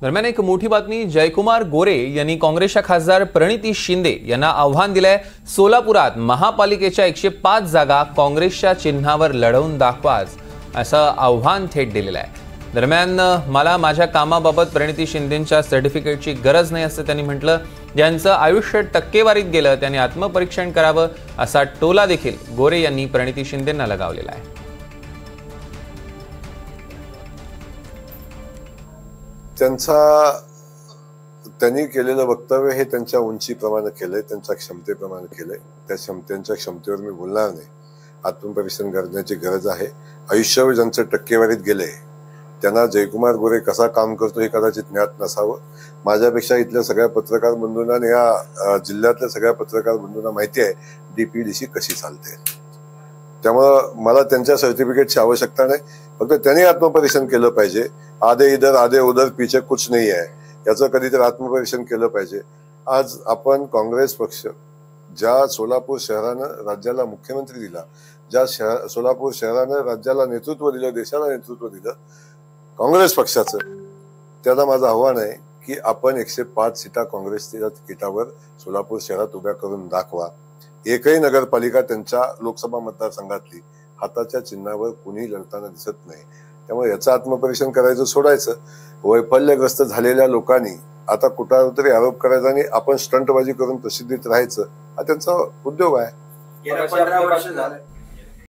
दरम्यान एक मोठी बातमी, जयकुमार गोरे यांनी काँग्रेसच्या खासदार प्रणिती शिंदे यांना आव्हान दिलंय. सोलापुरात महापालिकेच्या 105 जागा काँग्रेसच्या चिन्हावर लढवून दाखवाच असं आव्हान थेट दिलेलं आहे. दरम्यान मला माझ्या कामाबाबत प्रणिती शिंदेंच्या सर्टिफिकेटची गरज नाही असं त्यांनी म्हटलं. ज्यांचं आयुष्य टक्केवारीत गेलं त्यांनी आत्मपरीक्षण करावं असा टोला देखील गोरे यांनी प्रणिती शिंदेंना लगावलेला आहे. त्यांनी केलेलं वक्तव्य हे त्यांच्या उंचीप्रमाणे केलंय, त्यांच्या क्षमतेप्रमाणे केलंय. त्यांच्या क्षमतेवर मी बोलणार नाही. आत्मपरीक्षण करण्याची गरज आहे. आयुष्यभर ज्यांचं टक्केवारीत गेले त्यांना जयकुमार गोरे कसा काम करतो हे कदाचित ज्ञात नसावं. माझ्यापेक्षा इथल्या सगळ्या पत्रकार बंधूंना आणि या जिल्ह्यातल्या सगळ्या पत्रकार बंधूंना माहिती आहे डीपीडीसी कशी चालते. त्यामुळं मला त्यांच्या सर्टिफिकेटची आवश्यकता नाही. फक्त त्यांनी आत्मपरीक्षण केलं पाहिजे. आधे इधर आधे उधर पीछे कुछ नहीं है याचं कधीतरी आत्मपरीक्षण केलं पाहिजे. आज आपण काँग्रेस पक्ष ज्या सोलापूर शहरानं राज्याला मुख्यमंत्री दिला, ज्या सोलापूर शहरानं राज्याला नेतृत्व दिलं, देशाला नेतृत्व दिलं काँग्रेस पक्षाचं, त्याला माझं आव्हान आहे की आपण 105 सीटा काँग्रेसच्या तिकिटावर सोलापूर शहरात उभ्या करून दाखवा. एकही नगरपालिका त्यांच्या लोकसभा मतदारसंघातली हाताच्या चिन्हावर कुणी लढताना दिसत नाही. त्यामुळे याचं आत्मपरीक्षण करायचं सोडायचं. वैफल्यग्रस्त झालेल्या लोकांनी आता कुठं तरी आरोप करायचा आणि आपण स्टंटबाजी करून प्रसिद्धीत राहायचं हा त्यांचा उद्योग आहे. गेल्या 15 वर्ष झाले